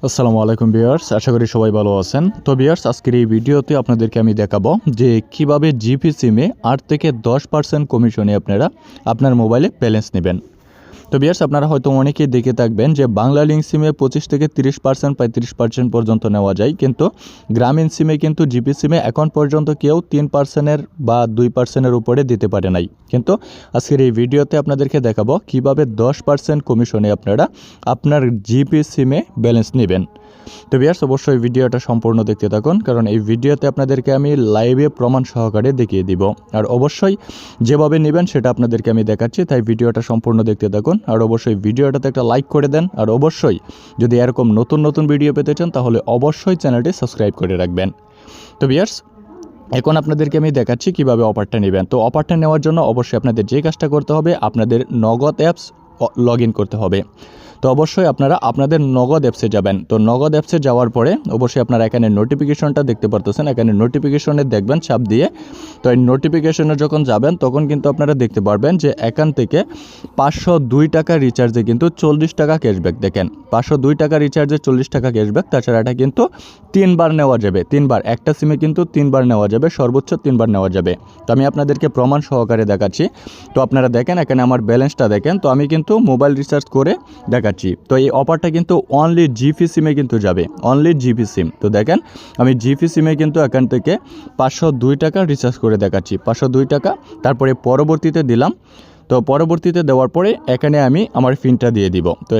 আসসালামু আলাইকুম ভিউয়ার্স, আশা করি সবাই ভালো আছেন। তো ভিউয়ার্স, আজকের এই ভিডিওতে আপনাদেরকে আমি দেখাবো যে কিভাবে জিপি সিমে 8 থেকে 10% কমিশনে আপনারা আপনার মোবাইলে ব্যালেন্স নেবেন। তো ভিউয়ার্স, আপনারা হয়তো অনেকেই দেখে থাকবেন যে বাংলা লিঙ্ক সিমে 25 থেকে 30% 35% পর্যন্ত নেওয়া যায়, কিন্তু গ্রামীণ সিমে কিন্তু জিপি সিমে এখন পর্যন্ত কেউ 3% বা 2% উপরে দিতে পারে নাই। কিন্তু আজকের এই ভিডিওতে আপনাদেরকে দেখাবো কিভাবে 10% কমিশনে আপনারা আপনার জিপি সিমে ব্যালেন্স নেবেন। তো ভিউয়ার্স, অবশ্যই ভিডিওটা সম্পূর্ণ দেখতে থাকুন, কারণ এই ভিডিওতে আপনাদেরকে আমি লাইভে প্রমাণ সহকারে দেখিয়ে দিব। আর অবশ্যই যেভাবে নেবেন সেটা আপনাদেরকে আমি দেখাচ্ছি, তাই ভিডিওটা সম্পূর্ণ দেখতে থাকুন। আর অবশ্যই ভিডিওটাতে একটা লাইক করে দেন। আর অবশ্যই যদি এরকম নতুন নতুন ভিডিও পেতে চান তাহলে অবশ্যই চ্যানেলটি সাবস্ক্রাইব করে রাখবেন। তো ভিউয়ার্স, এখন আপনাদেরকে আমি দেখাচ্ছি কিভাবে অফারটা নেবেন। তো অফারটা নেওয়ার জন্য অবশ্যই আপনাদের যে কাজটা করতে হবে, আপনাদের নগদ অ্যাপস লগ ইন করতে হবে। তো অবশ্যই আপনারা আপনাদের নগদ অ্যাপসে যাবেন। তো নগদ অ্যাপসে যাওয়ার পরে অবশ্যই আপনারা এখানে নোটিফিকেশনটা দেখতে পারতেছেন, এখানে নোটিফিকেশনে দেখবেন চাপ দিয়ে। তো এই নোটিফিকেশনে যখন যাবেন তখন কিন্তু আপনারা দেখতে পারবেন যে এখান থেকে 502 টাকা রিচার্জে কিন্তু 40 টাকা ক্যাশব্যাক। দেখেন, 502 টাকা রিচার্জে 40 টাকা ক্যাশব্যাক। তাছাড়া এটা কিন্তু 3বার নেওয়া যাবে, 3বার, একটা সিমে কিন্তু 3বার নেওয়া যাবে, সর্বোচ্চ 3বার নেওয়া যাবে। তো আমি আপনাদেরকে প্রমাণ সহকারে দেখাচ্ছি। তো আপনারা দেখেন, এখানে আমার ব্যালেন্সটা দেখেন। তো আমি কিন্তু মোবাইল রিচার্জ করে দেখাচ্ছি। তো এই অফারটা কিন্তু অনলি জিপি সিমে কিন্তু যাবে, অনলি জিপি সিম। তো দেখেন, আমি জিপি সিমে কিন্তু এখান থেকে 502 টাকা রিচার্জ করে দেখাচ্ছি, 502 টাকা। তারপরে পরবর্তীতে দিলাম। তো পরবর্তীতে দেওয়ার পরে এখানে আমি আমার পিনটা দিয়ে দিব। তো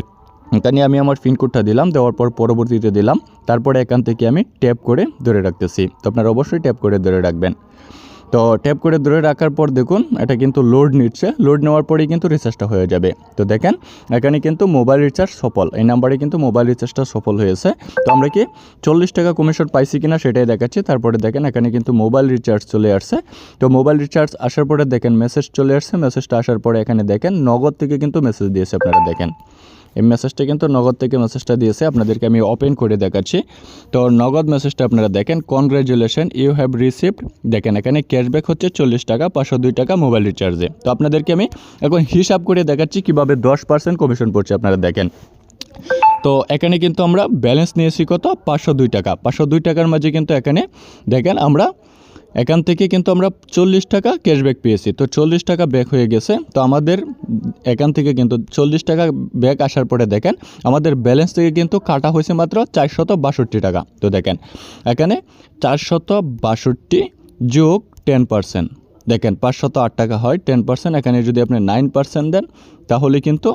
এখানে আমি আমার পিন কোডটা দিলাম, দেওয়ার পর পরবর্তীতে দিলাম। তারপরে এখান থেকে আমি ট্যাপ করে ধরে রাখতেছি। তো আপনারা অবশ্যই ট্যাপ করে ধরে রাখবেন। তো ট্যাপ করে ধরে রাখার পর দেখুন এটা কিন্তু লোড নিচ্ছে, লোড নেওয়ার পরেই কিন্তু রিচার্জটা হয়ে যাবে। তো দেখেন, এখানে কিন্তু মোবাইল রিচার্জ সফল, এই নাম্বারে কিন্তু মোবাইল রিচার্জটা সফল হয়েছে। তো আমরা কি 40 টাকা কমিশন পাইছি কিনা সেটাই দেখাচ্ছি। তারপরে দেখেন এখানে কিন্তু মোবাইল রিচার্জ চলে আসছে। তো মোবাইল রিচার্জ আসার পরে দেখেন মেসেজ চলে আসছে। মেসেজটা আসার পরে এখানে দেখেন নগদ থেকে কিন্তু মেসেজ দিয়েছে, আপনারা দেখেন এই মেসেজটা কিন্তু নগদ থেকে মেসেজটা দিয়েছে। আপনাদেরকে আমি ওপেন করে দেখাচ্ছি। তো নগদ মেসেজটা আপনারা দেখেন, কনগ্রাচুলেশন ইউ হ্যাভ রিসিভড। দেখেন এখানে ক্যাশব্যাক হচ্ছে 40 টাকা, 502 টাকা মোবাইল রিচার্জে। তো আপনাদেরকে আমি এখন হিসাব করে দেখাচ্ছি কীভাবে 10% কমিশন পড়ছে, আপনারা দেখেন। তো এখানে কিন্তু আমরা ব্যালেন্স নিয়েছি কত, 502 টাকা। 502 টাকার মাঝে কিন্তু এখানে দেখেন আমরা এখান থেকে কিন্তু আমরা 40 টাকা ক্যাশব্যাক পেয়েছি। তো 40 টাকা ব্যাক হয়ে গেছে। তো আমাদের এখান থেকে কিন্তু 40 টাকা ব্যাক আসার পরে দেখেন আমাদের ব্যালেন্স থেকে কিন্তু কাটা হয়েছে মাত্র 462 টাকা। তো দেখেন এখানে 462 যোগ 10%, দেখেন 508 টাকা হয় 10%। এখানে যদি আপনি 9% দেন তাহলে কিন্তু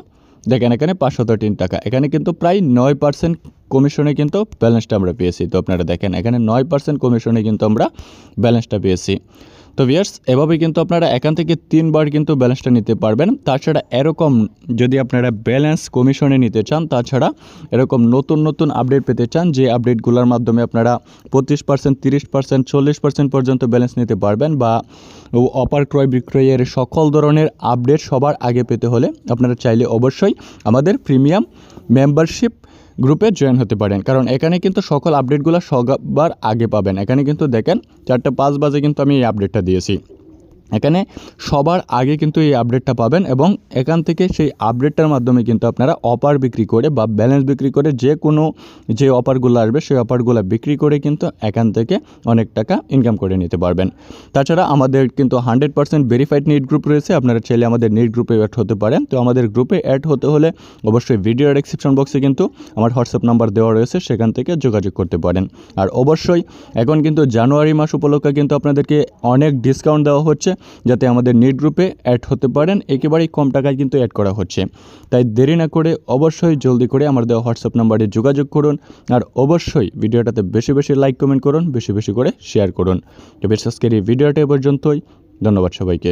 দেখেন এখানে 503 টাকা। এখানে কিন্তু প্রায় 9% কমিশনে কিন্তু ব্যালেন্সটা আমরা পেয়েছি। তো আপনারা দেখেন এখানে 9% কমিশনে কিন্তু আমরা ব্যালেন্সটা পেয়েছি। তো ভিউয়ার্স, এভাবে কিন্তু আপনারা এখান থেকে 3বার কিন্তু ব্যালেন্সটা নিতে পারবেন। তাছাড়া এরকম যদি আপনারা ব্যালেন্স কমিশনে নিতে চান, তাছাড়া এরকম নতুন নতুন আপডেট পেতে চান, যে আপডেটগুলোর মাধ্যমে আপনারা 25%, 30%, 40% পর্যন্ত ব্যালেন্স নিতে পারবেন, বা অপার ক্রয় বিক্রয়ের সকল ধরনের আপডেট সবার আগে পেতে হলে আপনারা চাইলে অবশ্যই আমাদের প্রিমিয়াম মেম্বারশিপ গ্রুপে জয়েন হতে পারেন। কারণ এখানে কিন্তু সকল আপডেটগুলো সবার আগে পাবেন। এখানে কিন্তু দেখেন 4:05 বাজে কিন্তু আমি এই আপডেটটা দিয়েছি। এখানে সবার আগে কিন্তু এই আপডেটটা পাবেন, এবং এখান থেকে সেই আপডেটটার মাধ্যমে কিন্তু আপনারা অফার বিক্রি করে বা ব্যালেন্স বিক্রি করে যে অফারগুলো আসবে সেই অফারগুলো বিক্রি করে কিন্তু এখান থেকে অনেক টাকা ইনকাম করে নিতে পারবেন। তাছাড়া আমাদের কিন্তু 100% ভেরিফাইড নিট গ্রুপ রয়েছে, আপনারা চাইলে আমাদের নিট গ্রুপে অ্যাড হতে পারেন। তো আমাদের গ্রুপে অ্যাড হতে হলে অবশ্যই ভিডিও ডেসক্রিপশন বক্সে কিন্তু আমার হোয়াটসঅ্যাপ নাম্বার দেওয়া রয়েছে, সেখান থেকে যোগাযোগ করতে পারেন। আর অবশ্যই এখন কিন্তু জানুয়ারি মাস উপলক্ষে কিন্তু আপনাদেরকে অনেক ডিসকাউন্ট দেওয়া হচ্ছে, যাতে আমাদের নিট গ্রুপে অ্যাড হতে পারেন। একেবারেই কম টাকায় কিন্তু অ্যাড করা হচ্ছে। তাই দেরি না করে অবশ্যই জলদি করে আমার দেওয়া হোয়াটসঅ্যাপ নাম্বারে যোগাযোগ করুন। আর অবশ্যই ভিডিওটাতে বেশি বেশি লাইক কমেন্ট করুন, বেশি বেশি করে শেয়ার করুন। তো আজকের এই ভিডিওটা এ পর্যন্তই। ধন্যবাদ সবাইকে।